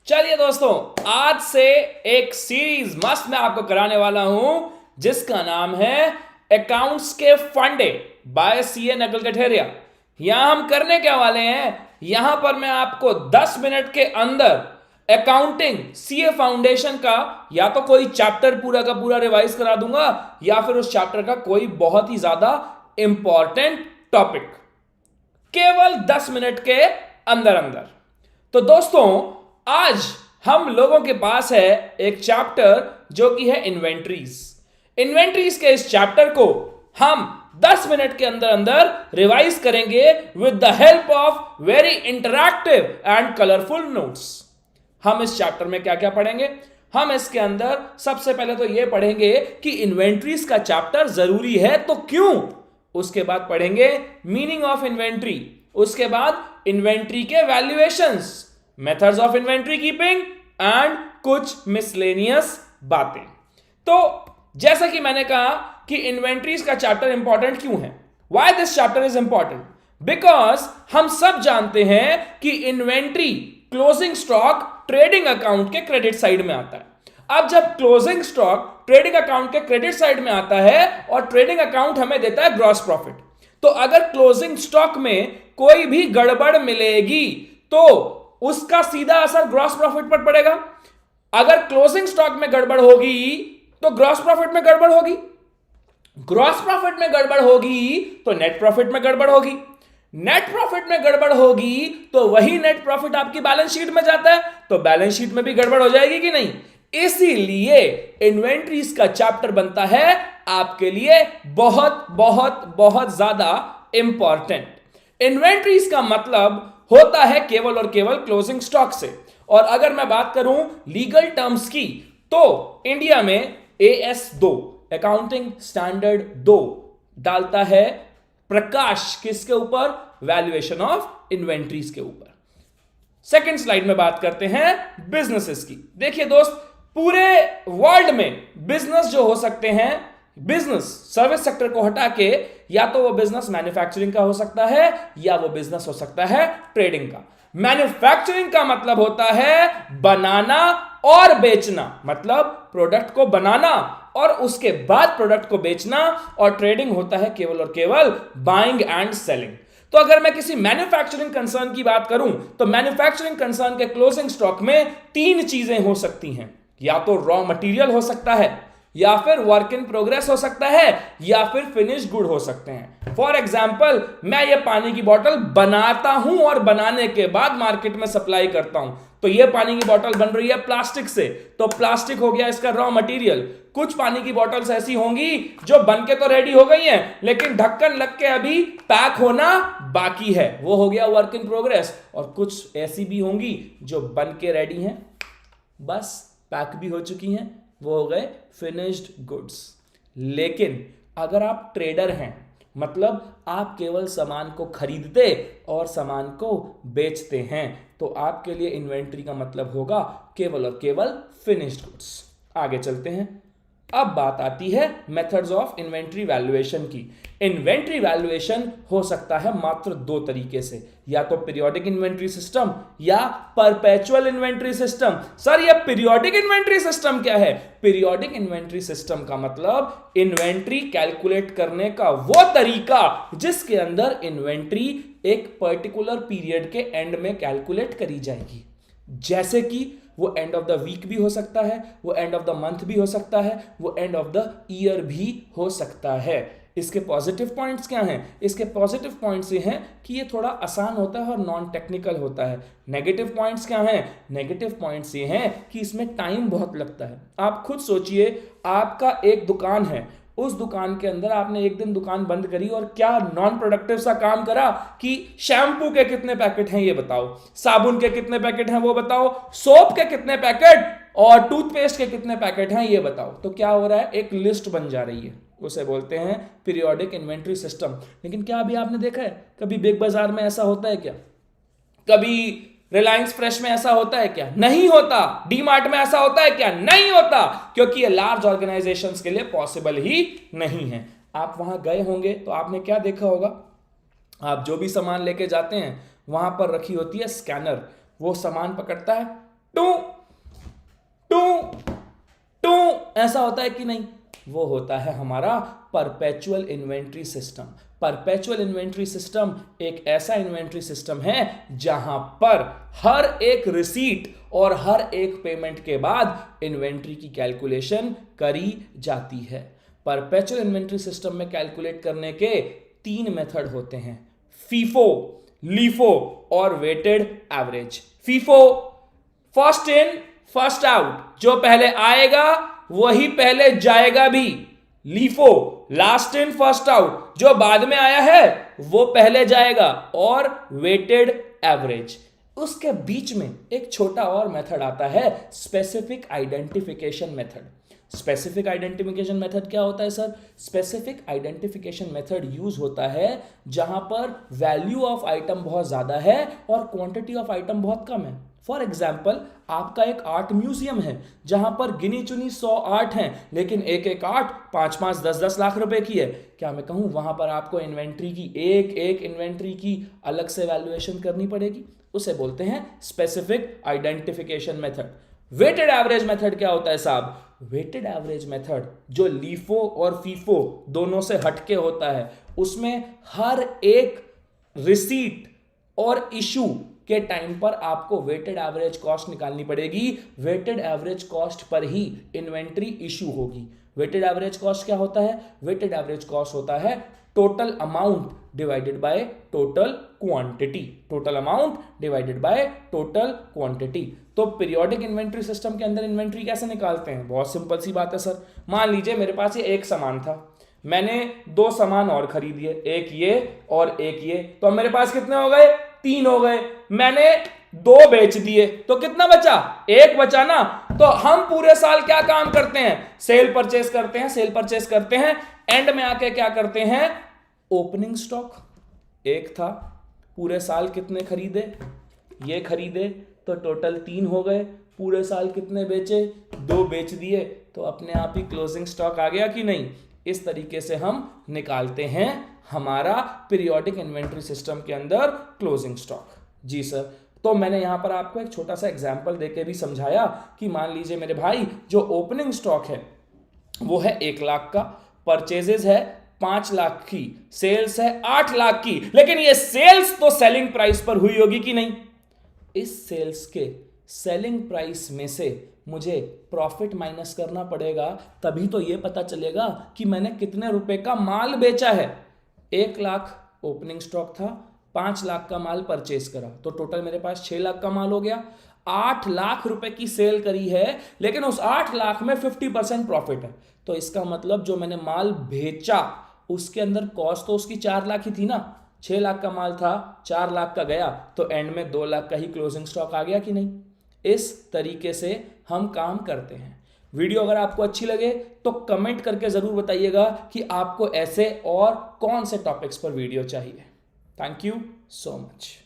चलिए दोस्तों, आज से एक सीरीज मस्त मैं आपको कराने वाला हूं जिसका नाम है अकाउंट्स के फंडे बाय सीए नकुल कठेरिया। यहां हम करने क्या वाले हैं, यहां पर मैं आपको 10 मिनट के अंदर अकाउंटिंग सीए फाउंडेशन का या तो कोई चैप्टर पूरा का पूरा रिवाइज करा दूंगा या फिर उस चैप्टर का कोई बहुत ही ज्यादा इंपॉर्टेंट टॉपिक, केवल 10 मिनट के अंदर अंदर। तो दोस्तों, आज हम लोगों के पास है एक चैप्टर जो कि है इन्वेंट्रीज। इन्वेंट्रीज के इस चैप्टर को हम 10 मिनट के अंदर अंदर रिवाइज करेंगे with the help of very interactive and colourful notes. हम इस चैप्टर में क्या क्या पढ़ेंगे, हम इसके अंदर सबसे पहले तो यह पढ़ेंगे कि इन्वेंट्रीज का चैप्टर जरूरी है तो क्यों, उसके बाद पढ़ेंगे मीनिंग ऑफ इन्वेंट्री, उसके बाद इन्वेंट्री के valuations, methods of inventory keeping and कुछ मिसलेनियस बातें। तो जैसा कि मैंने कहा कि इन्वेंट्रीज का चैप्टर इंपॉर्टेंट क्यों है, why this chapter is important, because हम सब जानते हैं कि inventory closing stock trading account के क्रेडिट साइड में आता है। अब जब क्लोजिंग स्टॉक ट्रेडिंग अकाउंट के क्रेडिट साइड में आता है और ट्रेडिंग अकाउंट हमें देता है ग्रॉस प्रॉफिट, तो अगर क्लोजिंग स्टॉक में कोई भी गड़बड़ मिलेगी तो उसका सीधा असर ग्रॉस प्रॉफिट पर पड़ेगा। अगर क्लोजिंग स्टॉक में गड़बड़ होगी तो ग्रॉस प्रॉफिट में गड़बड़ होगी, ग्रॉस प्रॉफिट में गड़बड़ होगी तो नेट प्रॉफिट में गड़बड़ होगी, नेट प्रॉफिट में गड़बड़ होगी तो वही नेट प्रॉफिट आपकी बैलेंस शीट में जाता है, तो बैलेंस शीट में भी गड़बड़ हो जाएगी कि नहीं। इसीलिए इन्वेंट्रीज का चैप्टर बनता है आपके लिए बहुत बहुत बहुत ज्यादा इंपॉर्टेंट। इन्वेंट्रीज का मतलब होता है केवल और केवल क्लोजिंग स्टॉक से। और अगर मैं बात करूं लीगल टर्म्स की, तो इंडिया में AS2 अकाउंटिंग स्टैंडर्ड 2 डालता है प्रकाश किसके ऊपर, वैल्यूएशन ऑफ इन्वेंट्रीज के ऊपर। सेकंड स्लाइड में बात करते हैं बिजनेसेस की। देखिए दोस्त, पूरे वर्ल्ड में बिजनेस जो हो सकते हैं, बिजनेस सर्विस सेक्टर को हटा के, या तो वो बिजनेस मैन्युफैक्चरिंग का हो सकता है या वो बिजनेस हो सकता है ट्रेडिंग का। मैन्युफैक्चरिंग का मतलब होता है बनाना और बेचना, मतलब प्रोडक्ट को बनाना और उसके बाद प्रोडक्ट को बेचना, और ट्रेडिंग होता है केवल और केवल बाइंग एंड सेलिंग। तो अगर मैं किसी मैन्युफैक्चरिंग कंसर्न की बात करूं तो मैन्युफैक्चरिंग कंसर्न के क्लोजिंग स्टॉक में 3 चीजें हो सकती हैं, या तो रॉ मटेरियल हो सकता है, या फिर वर्क इन प्रोग्रेस हो सकता है, या फिर फिनिश गुड हो सकते हैं। फॉर एग्जाम्पल, मैं ये पानी की बोतल बनाता हूं और बनाने के बाद मार्केट में सप्लाई करता हूं, तो ये पानी की बोतल बन रही है प्लास्टिक से, तो प्लास्टिक हो गया इसका रॉ मटेरियल। कुछ पानी की बोतल्स ऐसी होंगी जो बन के तो रेडी हो गई हैं लेकिन ढक्कन लग के अभी पैक होना बाकी है, वो हो गया वर्क इन प्रोग्रेस। और कुछ ऐसी भी होंगी जो बन के रेडी हैं, बस पैक भी हो चुकी हैं, वो हो गए फिनिश्ड गुड्स। लेकिन अगर आप ट्रेडर हैं, मतलब आप केवल सामान को खरीदते और सामान को बेचते हैं, तो आपके लिए इन्वेंट्री का मतलब होगा केवल और केवल फिनिश्ड गुड्स। आगे चलते हैं। अब बात आती है मेथड्स ऑफ इन्वेंट्री वैल्यूएशन की। इन्वेंट्री वैल्यूएशन हो सकता है मात्र 2 तरीके से, या तो पीरियोडिक इन्वेंट्री सिस्टम या परपेचुअल इन्वेंट्री सिस्टम। सर, ये पीरियोडिक इन्वेंट्री सिस्टम क्या है? पीरियोडिक इन्वेंट्री सिस्टम का मतलब इन्वेंट्री कैलकुलेट करने का वो तरीका जिसके अंदर इन्वेंट्री एक पर्टिकुलर पीरियड के एंड में कैलकुलेट करी जाएगी। जैसे कि वो एंड ऑफ द वीक भी हो सकता है, वो एंड ऑफ द मंथ भी हो सकता है, वो एंड ऑफ द ईयर भी हो सकता है। इसके पॉजिटिव पॉइंट्स क्या हैं? इसके पॉजिटिव पॉइंट्स ये हैं कि ये थोड़ा आसान होता है और नॉन टेक्निकल होता है। नेगेटिव पॉइंट्स क्या हैं? नेगेटिव पॉइंट्स ये हैं कि इसमें टाइम बहुत लगता है। आप खुद सोचिए, आपका एक दुकान है, उस दुकान के अंदर आपने एक दिन दुकान बंद करी और क्या नॉन प्रोडक्टिव सा काम करा कि शैम्पू के कितने पैकेट हैं ये बताओ, साबुन के कितने पैकेट हैं वो बताओ, सोप के कितने पैकेट और टूथपेस्ट के कितने पैकेट हैं ये बताओ। तो क्या हो रहा है, एक लिस्ट बन जा रही है, उसे बोलते हैं पीरियोडिक इन्वेंट्री सिस्टम। लेकिन क्या अभी आपने देखा है कभी बिग बाजार में ऐसा होता है क्या? कभी रिलायंस फ्रेश में ऐसा होता है क्या? नहीं होता। डी मार्ट में ऐसा होता है क्या? नहीं होता, क्योंकि ये लार्ज ऑर्गेनाइजेशंस के लिए पॉसिबल ही नहीं है। आप वहां गए होंगे तो आपने क्या देखा होगा, आप जो भी सामान लेके जाते हैं वहां पर रखी होती है स्कैनर, वो सामान पकड़ता है, टू टू टू ऐसा होता है कि नहीं? वो होता है हमारा perpetual inventory system. Perpetual inventory system एक ऐसा इन्वेंट्री सिस्टम है जहां पर हर एक रिसीट और हर एक पेमेंट के बाद इन्वेंट्री की कैलकुलेशन करी जाती है। परपेचुअल इन्वेंट्री सिस्टम में कैलकुलेट करने के 3 मेथड होते हैं, फीफो, लीफो और weighted average. FIFO, first in first out, जो पहले आएगा वही पहले जाएगा भी। LIFO, last in first out, जो बाद में आया है वो पहले जाएगा। और वेटेड एवरेज, उसके बीच में एक छोटा और मेथड आता है, specific identification method. Specific identification method क्या होता है sir? Specific identification method use होता है जहां पर वैल्यू ऑफ आइटम बहुत ज्यादा है और क्वांटिटी ऑफ आइटम बहुत कम है। फॉर एग्जाम्पल, आपका एक आर्ट म्यूजियम है जहां पर गिनी चुनी 100 आर्ट हैं, लेकिन एक एक आर्ट 5-5, 10-10 लाख रुपए की है। क्या मैं कहूं वहां पर आपको इन्वेंट्री की एक एक इन्वेंट्री की अलग से वैल्यूएशन करनी पड़ेगी? उसे बोलते हैं specific identification method. Weighted average method क्या होता है साहब? वेटेड एवरेज मेथड जो लीफो और फीफो दोनों से हटके होता है, उसमें हर एक रिसीट और इशू के टाइम पर आपको वेटेड एवरेज कॉस्ट निकालनी पड़ेगी। वेटेड एवरेज कॉस्ट पर ही इन्वेंट्री इशू होगी। वेटेड एवरेज कॉस्ट क्या होता है? वेटेड एवरेज कॉस्ट होता है total amount divided by total quantity. Total amount divided by total quantity. तो पीरियोडिक इन्वेंट्री सिस्टम के अंदर इन्वेंट्री कैसे निकालते हैं? बहुत सिंपल सी बात है सर। मान लीजिए मेरे पास ये एक सामान था, मैंने 2 सामान और खरीद लिए, एक ये और एक ये, तो मेरे पास कितने हो गए? 3 हो गए। मैंने 2 बेच दिए तो कितना बचा? 1 बचा ना। तो हम पूरे साल क्या काम करते हैं? सेल परचेस करते हैं, सेल परचेस करते हैं। एंड में आके क्या करते हैं? ओपनिंग स्टॉक 1 था, पूरे साल कितने खरीदे? ये खरीदे तो टोटल 3 हो गए। पूरे साल कितने बेचे? 2 बेच दिए, तो अपने आप ही क्लोजिंग स्टॉक आ गया कि नहीं? इस तरीके से हम निकालते हैं हमारा पीरियोडिक इन्वेंट्री सिस्टम के अंदर क्लोजिंग स्टॉक। जी सर। तो मैंने यहां पर आपको एक छोटा सा एग्जांपल देके भी समझाया कि मान लीजिए मेरे भाई जो ओपनिंग स्टॉक है वो है 1 लाख का, परचेजेस है 5 लाख की, सेल्स है 8 लाख की, लेकिन ये सेल्स तो सेलिंग प्राइस पर हुई होगी कि नहीं? इस सेल्स के सेलिंग प्राइस में से मुझे प्रॉफिट माइनस करना पड़ेगा, तभी तो ये पता चलेगा कि मैंने कितने रुपए का माल बेचा है। 1 लाख ओपनिंग स्टॉक था, 5 लाख का माल परचेज करा, तो टोटल मेरे पास 6 लाख का माल हो गया। 8 लाख रुपए की सेल करी है, लेकिन उस 8 लाख में 50% प्रॉफिट है। तो इसका मतलब जो मैंने माल बेचा उसके अंदर कॉस्ट तो उसकी 4 लाख ही थी ना। 6 लाख का माल था, 4 लाख का गया, तो एंड में 2 लाख का ही क्लोजिंग स्टॉक आ गया कि नहीं? इस तरीके से हम काम करते हैं। वीडियो अगर आपको अच्छी लगे तो कमेंट करके जरूर बताइएगा कि आपको ऐसे और कौन से टॉपिक्स पर वीडियो चाहिए। Thank you so much.